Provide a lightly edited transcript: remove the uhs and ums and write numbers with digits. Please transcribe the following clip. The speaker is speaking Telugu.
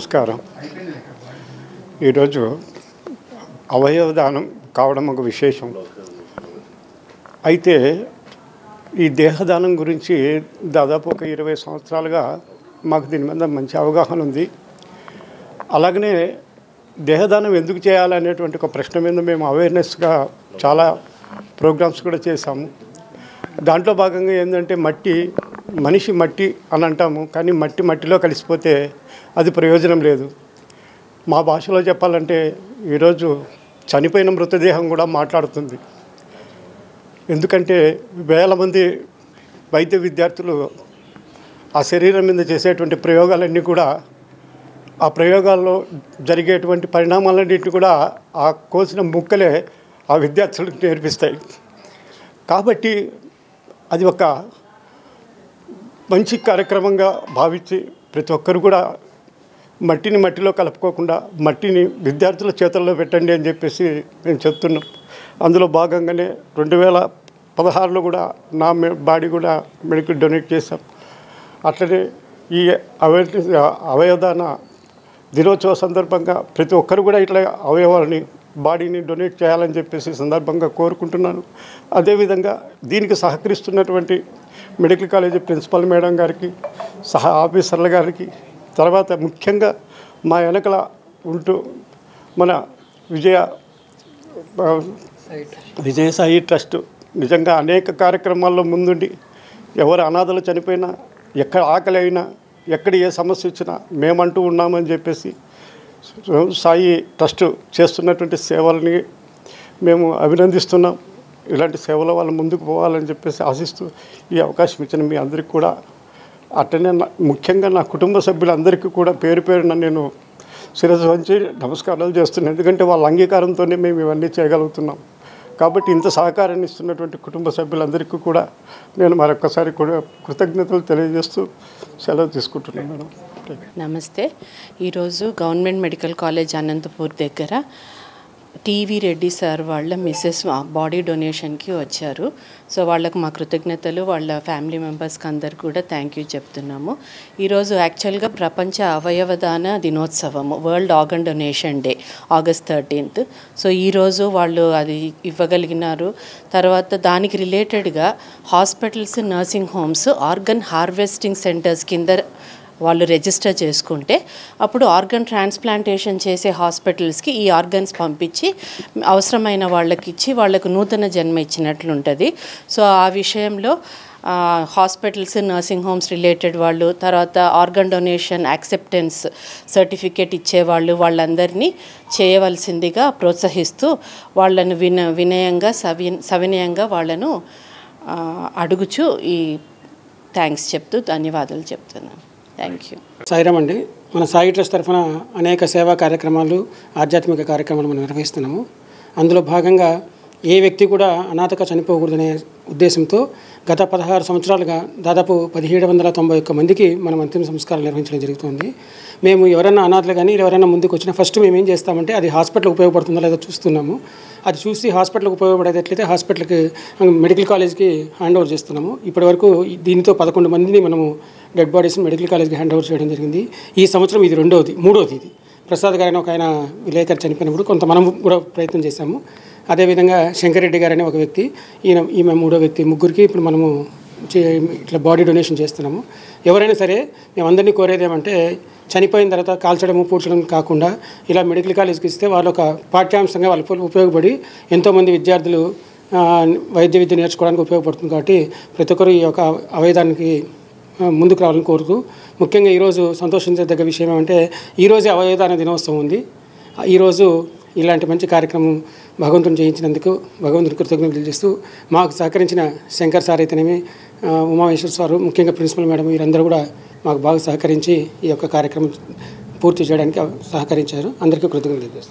నమస్కారం. ఈరోజు అవయవదానం కావడం ఒక విశేషం. అయితే ఈ దేహదానం గురించి దాదాపు ఒక 20 సంవత్సరాలుగా మాకు దీని మీద మంచి అవగాహన ఉంది. అలాగనే దేహదానం ఎందుకు చేయాలనేటువంటి ఒక ప్రశ్న మీద మేము అవేర్నెస్గా చాలా ప్రోగ్రామ్స్ కూడా చేశాము. దాంట్లో భాగంగా ఏంటంటే మనిషి మట్టి అని అంటాము, కానీ మట్టిలో కలిసిపోతే అది ప్రయోజనం లేదు. మా భాషలో చెప్పాలంటే ఈరోజు చనిపోయిన మృతదేహం కూడా మాట్లాడుతుంది. ఎందుకంటే వేల మంది వైద్య విద్యార్థులు ఆ శరీరం మీద చేసేటువంటి ప్రయోగాలన్నీ కూడా ఆ ప్రయోగాల్లో జరిగేటువంటి పరిణామాలన్నింటినీ కూడా ఆ కోసిన ముక్కలే ఆ విద్యార్థులకు నేర్పిస్తాయి. కాబట్టి అది ఒక మంచి కార్యక్రమంగా భావించి ప్రతి ఒక్కరు కూడా మట్టిలో కలుపుకోకుండా మట్టిని విద్యార్థుల చేతుల్లో పెట్టండి అని చెప్పేసి మేము చెప్తున్నాం. అందులో భాగంగానే 2016లో కూడా నా బాడీ కూడా మెడికల్ డొనేట్ చేశాం. అట్లనే ఈ అవయవదాన దినోత్సవ సందర్భంగా ప్రతి ఒక్కరు కూడా ఇట్లా అవయవాలని బాడీని డొనేట్ చేయాలని చెప్పేసి సందర్భంగా కోరుకుంటున్నాను. అదేవిధంగా దీనికి సహకరిస్తున్నటువంటి మెడికల్ కాలేజీ ప్రిన్సిపల్ మేడం గారికి, సహా ఆఫీసర్ల గారికి, తర్వాత ముఖ్యంగా మా వెనకల ఉంటూ మన విజయసాయి ట్రస్ట్ నిజంగా అనేక కార్యక్రమాల్లో ముందుండి ఎవరు అనాథలు చనిపోయినా, ఎక్కడ ఆకలి అయినా, ఎక్కడ ఏ సమస్య వచ్చినా మేమంటూ ఉన్నామని చెప్పేసి సాయి ట్రస్ట్ చేస్తున్నటువంటి సేవల్ని మేము అభినందిస్తున్నాం. ఇలాంటి సేవల వాళ్ళు ముందుకు పోవాలని చెప్పేసి ఆశిస్తూ ఈ అవకాశం ఇచ్చిన మీ అందరికీ కూడా, అట్టనే ముఖ్యంగా నా కుటుంబ సభ్యులందరికీ కూడా పేరు పేరున నేను శిరస్సు వంచి నమస్కారాలు చేస్తున్నాను. ఎందుకంటే వాళ్ళ అంగీకారంతోనే మేము ఇవన్నీ చేయగలుగుతున్నాం. కాబట్టి ఇంత సహకారాన్ని ఇస్తున్నటువంటి కుటుంబ సభ్యులందరికీ కూడా నేను మరొకసారి కూడా కృతజ్ఞతలు తెలియజేస్తూ సెలవు తీసుకుంటున్నాను మేడం. నమస్తే. ఈరోజు గవర్నమెంట్ మెడికల్ కాలేజ్ అనంతపూర్ దగ్గర టీవీ రెడ్డి సార్ వాళ్ళ మిస్సెస్ బాడీ డొనేషన్కి వచ్చారు. సో వాళ్ళకు మా కృతజ్ఞతలు, వాళ్ళ ఫ్యామిలీ మెంబర్స్కి అందరికి కూడా థ్యాంక్ యూ చెప్తున్నాము. ఈరోజు యాక్చువల్గా ప్రపంచ అవయవదాన దినోత్సవము, world organ donation day, August 13th. So ఈరోజు వాళ్ళు అది ఇవ్వగలిగినారు. తర్వాత దానికి రిలేటెడ్గా hospitals, nursing homes organ harvesting centres కింద వాళ్ళు రిజిస్టర్ చేసుకుంటే అప్పుడు ఆర్గన్ ట్రాన్స్ప్లాంటేషన్ చేసే హాస్పిటల్స్కి ఈ ఆర్గన్స్ పంపించి అవసరమైన వాళ్ళకి ఇచ్చి వాళ్ళకు నూతన జన్మ ఇచ్చినట్లు ఉంటుంది. సో ఆ విషయంలో హాస్పిటల్స్, నర్సింగ్ హోమ్స్ రిలేటెడ్ వాళ్ళు, తర్వాత ఆర్గన్ డొనేషన్ యాక్సెప్టెన్స్ సర్టిఫికేట్ ఇచ్చేవాళ్ళు, వాళ్ళందరినీ చేయవలసిందిగా ప్రోత్సహిస్తూ వాళ్ళను వినయంగా సవినయంగా వాళ్ళను అడుగుచూ ఈ థ్యాంక్స్ చెప్తూ ధన్యవాదాలు చెప్తున్నాను. Thank you. సాయిరామ్ అండి. మన సాయి ట్రస్ట్ తరఫున అనేక సేవా కార్యక్రమాలు, ఆధ్యాత్మిక కార్యక్రమాలు మనం నిర్వహిస్తున్నాము. అందులో భాగంగా ఏ వ్యక్తి కూడా అనాథగా చనిపోకూడదనే ఉద్దేశంతో గత 16 సంవత్సరాలుగా దాదాపు 1791 మందికి మనం అంతిమ సంస్కారాలు నిర్వహించడం జరుగుతుంది. మేము ఎవరైనా అనాథలు కానీ ఎవరైనా ముందుకు వచ్చినా ఫస్ట్ మేము ఏం చేస్తామంటే అది హాస్పిటల్కి ఉపయోగపడుతుందో లేదో చూస్తున్నాము. అది చూసి హాస్పిటల్కి ఉపయోగపడేటట్లయితే హాస్పిటల్కి మెడికల్ కాలేజ్కి హ్యాండ్ ఓవర్ చేస్తున్నాము. ఇప్పటివరకు దీనితో 11 మందిని మనము డెడ్ బాడీస్ని మెడికల్ కాలేజ్కి హ్యాండ్ ఓవర్ చేయడం జరిగింది. ఈ సంవత్సరం ఇది మూడోది. ఇది ప్రసాద్ గారైన ఒక ఆయన విలేకరు చనిపోయినప్పుడు కొంత మనం కూడా ప్రయత్నం చేశాము. అదేవిధంగా శంకరెడ్డి గారనే ఒక వ్యక్తి, ఈమె మూడో వ్యక్తి, ముగ్గురికి ఇప్పుడు మనము ఇట్లా బాడీ డొనేషన్ చేస్తున్నాము. ఎవరైనా సరే మేమందరినీ కోరేది ఏమంటే చనిపోయిన తర్వాత కాల్చడము, పూడ్చడం కాకుండా ఇలా మెడికల్ కాలేజ్కి ఇస్తే వాళ్ళు ఒక పాఠ్యాంశంగా వాళ్ళు ఉపయోగపడి ఎంతోమంది విద్యార్థులు వైద్య విద్య నేర్చుకోవడానికి ఉపయోగపడుతుంది. కాబట్టి ప్రతి ఒక్కరు ఈ యొక్క అవయవానికి ముందుకు రావాలని కోరుతూ, ముఖ్యంగా ఈరోజు సంతోషించదగ్గ విషయం ఏమంటే ఈరోజే అవయవదాన దినోత్సవం ఉంది. ఈరోజు ఇలాంటి మంచి కార్యక్రమం భగవంతుని చేయించినందుకు భగవంతుని కృతజ్ఞతలు తెలియజేస్తూ మాకు సహకరించిన శంకర్ సార్ అయితేనేమి, ఉమామేశ్వర్ సారు, ముఖ్యంగా ప్రిన్సిపల్ మేడం, వీరందరూ కూడా మాకు బాగా సహకరించి ఈ యొక్క కార్యక్రమం పూర్తి చేయడానికి సహకరించారు. అందరికీ కృతజ్ఞతలు తెలియజేస్తాం.